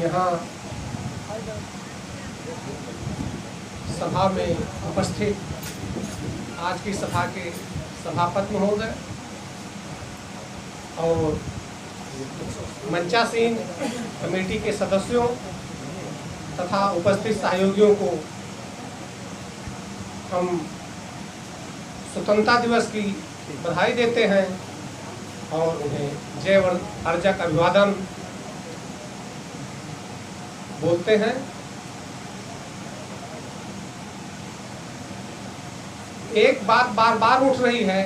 यहाँ सभा में उपस्थित आज की सभा के सभापति महोदय और मंचासीन कमेटी के सदस्यों तथा उपस्थित सहयोगियों को हम स्वतंत्रता दिवस की बधाई देते हैं और उन्हें जय अर्जक अभिवादन बोलते हैं। एक बात बार बार उठ रही है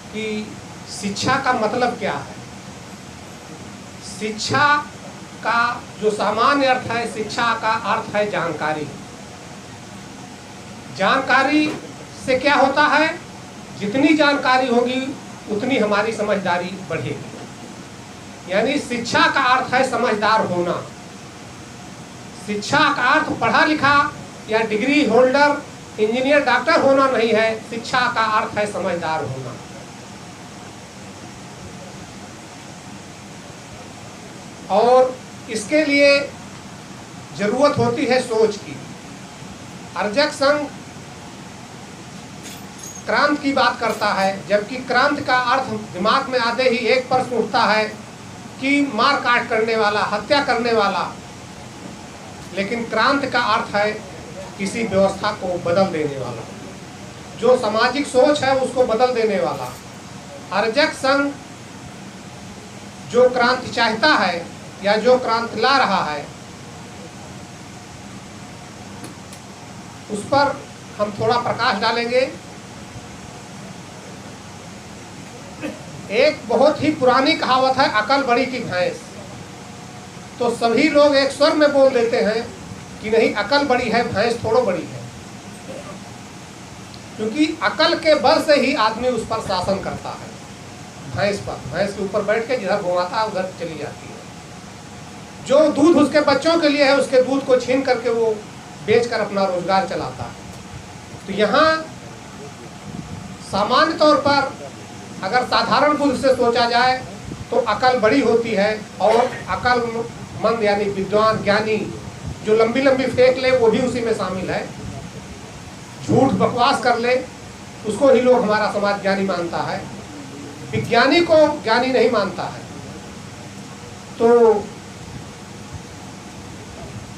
कि शिक्षा का मतलब क्या है। शिक्षा का जो सामान्य अर्थ है, शिक्षा का अर्थ है जानकारी। जानकारी से क्या होता है, जितनी जानकारी होगी उतनी हमारी समझदारी बढ़ेगी। यानी शिक्षा का अर्थ है समझदार होना। शिक्षा का अर्थ पढ़ा लिखा या डिग्री होल्डर, इंजीनियर, डॉक्टर होना नहीं है। शिक्षा का अर्थ है समझदार होना। और इसके लिए जरूरत होती है सोच की। अर्जक संघ क्रांति की बात करता है, जबकि क्रांति का अर्थ दिमाग में आते ही एक प्रश्न उठता है कि मार काट करने वाला, हत्या करने वाला। लेकिन क्रांति का अर्थ है किसी व्यवस्था को बदल देने वाला, जो सामाजिक सोच है उसको बदल देने वाला। अर्जक संघ जो क्रांति चाहता है या जो क्रांति ला रहा है, उस पर हम थोड़ा प्रकाश डालेंगे। एक बहुत ही पुरानी कहावत है, अकल बड़ी की भैंस। तो सभी लोग एक स्वर में बोल देते हैं कि नहीं, अकल बड़ी है, भैंस थोड़ा बड़ी है। क्योंकि अकल के बल से ही आदमी उस पर शासन करता है। भैंस पर, भैंस के ऊपर बैठ के जिधर घुमाता है उधर चली जाती है। जो दूध उसके बच्चों के लिए है, उसके दूध को छीन करके वो बेचकर अपना रोजगार चलाता है। तो यहाँ सामान्य तौर पर अगर साधारण बुद्धि से सोचा जाए तो अकल बड़ी होती है, और अकलमंद यानी विद्वान, ज्ञानी जो लंबी लंबी फेंक ले वो भी उसी में शामिल है। झूठ बकवास कर ले उसको ही लोग, हमारा समाज ज्ञानी मानता है। विज्ञानी को ज्ञानी नहीं मानता है। तो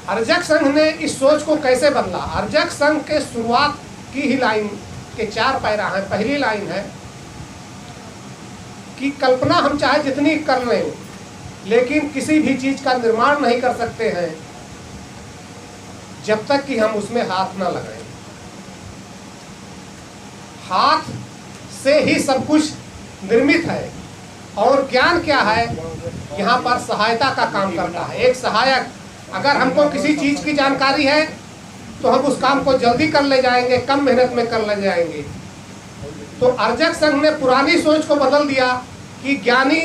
अर्जक संघ ने इस सोच को कैसे बदला। अर्जक संघ के शुरुआत की ही लाइन के 4 पैरा हैं। पहली लाइन है कि कल्पना हम चाहे जितनी कर लें, लेकिन किसी भी चीज का निर्माण नहीं कर सकते हैं जब तक कि हम उसमें हाथ ना लगाएं। हाथ से ही सब कुछ निर्मित है। और ज्ञान क्या है, यहाँ पर सहायता का काम करता है। एक सहायक, अगर हमको किसी चीज की जानकारी है तो हम उस काम को जल्दी कर ले जाएंगे, कम मेहनत में कर ले जाएंगे। तो अर्जक संघ ने पुरानी सोच को बदल दिया कि ज्ञानी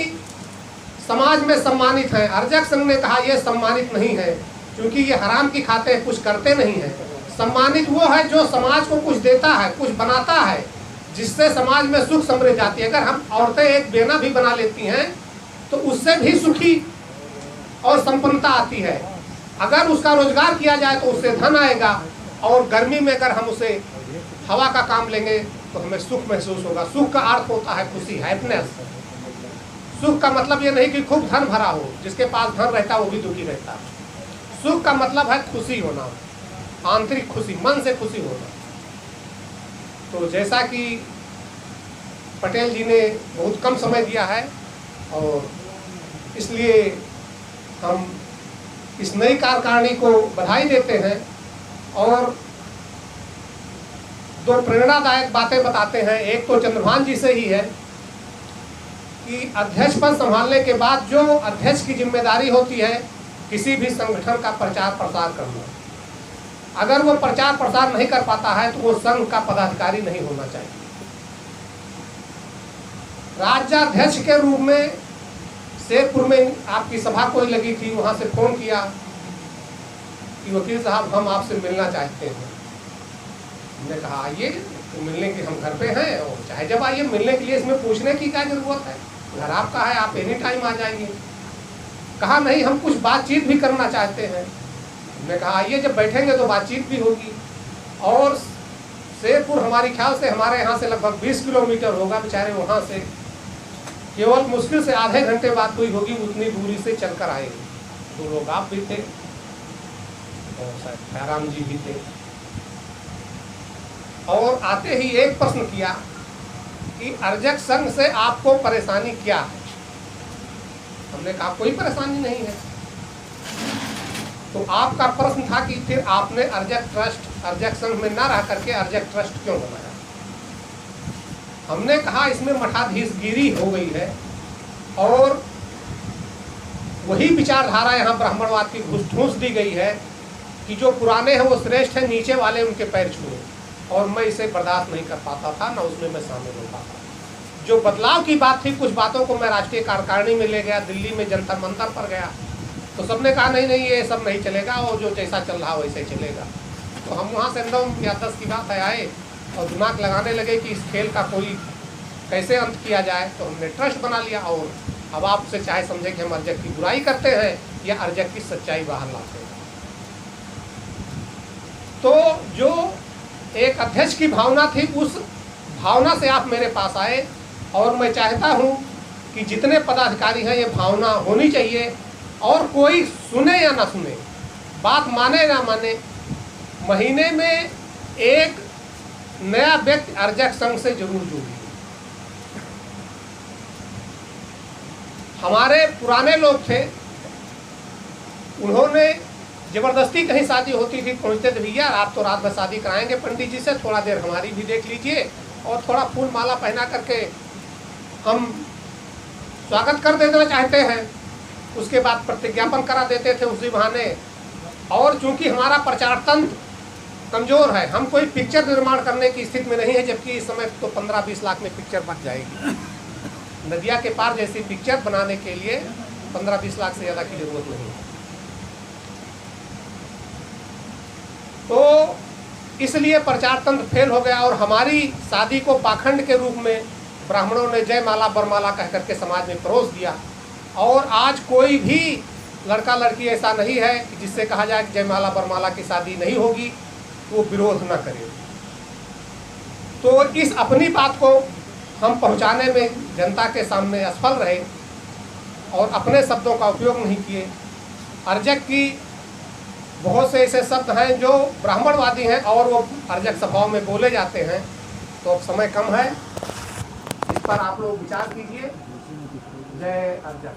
समाज में सम्मानित हैं। अर्जक संघ ने कहा ये सम्मानित नहीं है, क्योंकि ये हराम की खाते हैं, कुछ करते नहीं है। सम्मानित वो है जो समाज को कुछ देता है, कुछ बनाता है, जिससे समाज में सुख समृद्धि आती है। अगर हम औरतें एक बेना भी बना लेती हैं तो उससे भी सुखी और संपन्नता आती है। अगर उसका रोजगार किया जाए तो उससे धन आएगा। और गर्मी में अगर हम उसे हवा का काम लेंगे तो हमें सुख महसूस होगा। सुख का अर्थ होता है खुशी, हैप्पीनेस। सुख का मतलब ये नहीं कि खूब धन भरा हो, जिसके पास धन रहता है वो भी दुखी रहता है। सुख का मतलब है खुशी होना, आंतरिक खुशी, मन से खुशी होना। तो जैसा कि पटेल जी ने बहुत कम समय दिया है, और इसलिए हम इस नई कार्यकारिणी को बधाई देते हैं और 2 प्रेरणादायक बातें बताते हैं। एक तो चंद्रभान जी से ही है कि अध्यक्ष पद संभालने के बाद जो अध्यक्ष की जिम्मेदारी होती है किसी भी संगठन का प्रचार प्रसार करना। अगर वो प्रचार प्रसार नहीं कर पाता है तो वो संघ का पदाधिकारी नहीं होना चाहिए। राज्याध्यक्ष के रूप में शेरपुर में आपकी सभा कोई लगी थी, वहां से फोन किया कि वकील साहब हम आपसे मिलना चाहते हैं। हमने कहा आइए, तो मिलने के हम घर पे हैं, और चाहे जब आइए, मिलने के लिए इसमें पूछने की क्या जरूरत है, घर आपका है, आप एनी टाइम आ जाइए। कहा नहीं, हम कुछ बातचीत भी करना चाहते हैं। हमने कहा आइए, जब बैठेंगे तो बातचीत भी होगी। और शेरपुर हमारी ख्याल से हमारे यहाँ से लगभग 20 किलोमीटर होगा, बेचारे वहाँ से केवल मुश्किल से आधे घंटे बात हुई होगी, उतनी दूरी से चलकर आए। 2 लोग आप भी थे और शायद खैराम जी भी थे। और आते ही एक प्रश्न किया कि अर्जक संघ से आपको परेशानी क्या है। हमने कहा कोई परेशानी नहीं है। तो आपका प्रश्न था कि फिर आपने अर्जक संघ में ना रह करके अर्जक ट्रस्ट क्यों बनाया। हमने कहा इसमें मठाधीशगिरी हो गई है और वही विचारधारा यहाँ ब्राह्मणवाद की घूस ठूस दी गई है कि जो पुराने हैं वो श्रेष्ठ है, नीचे वाले उनके पैर छुए। और मैं इसे बर्दाश्त नहीं कर पाता था, ना उसमें मैं शामिल हो पाता। जो बदलाव की बात थी, कुछ बातों को मैं राष्ट्रीय कार्यकारिणी में ले गया, दिल्ली में जंतर मंतर पर गया, तो सबने कहा नहीं नहीं ये सब नहीं चलेगा, और जो जैसा चल रहा वैसे चलेगा। तो हम वहाँ से 9 या 10 की बात है आए और दिमाग लगाने लगे कि इस खेल का कोई कैसे अंत किया जाए। तो हमने ट्रस्ट बना लिया और अब आपसे चाहे समझे कि हम अर्जक की बुराई करते हैं या अर्जक की सच्चाई बाहर लाते हैं। तो जो एक अध्यक्ष की भावना थी, उस भावना से आप मेरे पास आए और मैं चाहता हूं कि जितने पदाधिकारी हैं ये भावना होनी चाहिए और कोई सुने या ना सुने, बात माने ना माने, महीने में एक नया व्यक्ति अर्जक संघ से जरूर जुड़िए। हमारे पुराने लोग थे, उन्होंने जबरदस्ती कहीं शादी होती थी, पहुँचते थे भैया आप तो रात भर शादी कराएंगे पंडित जी से, थोड़ा देर हमारी भी देख लीजिए और थोड़ा फूल माला पहना करके हम स्वागत कर देना चाहते हैं। उसके बाद प्रतिज्ञापन करा देते थे उसी बहाने। और चूंकि हमारा प्रचार तंत्र कमज़ोर है, हम कोई पिक्चर निर्माण करने की स्थिति में नहीं है, जबकि इस समय तो 15-20 लाख में पिक्चर बन जाएगी। नदिया के पार जैसी पिक्चर बनाने के लिए 15-20 लाख से ज़्यादा की जरूरत नहीं है। तो इसलिए प्रचार तंत्र फेल हो गया और हमारी शादी को पाखंड के रूप में ब्राह्मणों ने जयमाला बरमाला कह करके समाज में परोस दिया। और आज कोई भी लड़का लड़की ऐसा नहीं है कि जिससे कहा जाए कि जयमाला बरमाला की शादी नहीं होगी तो वो विरोध न करे। तो इस अपनी बात को हम पहुंचाने में जनता के सामने असफल रहे और अपने शब्दों का उपयोग नहीं किए। अर्जक की बहुत से ऐसे शब्द हैं जो ब्राह्मणवादी हैं और वो अर्जक सभाओं में बोले जाते हैं। तो अब समय कम है, इस पर आप लोग विचार कीजिए। जय अर्जक।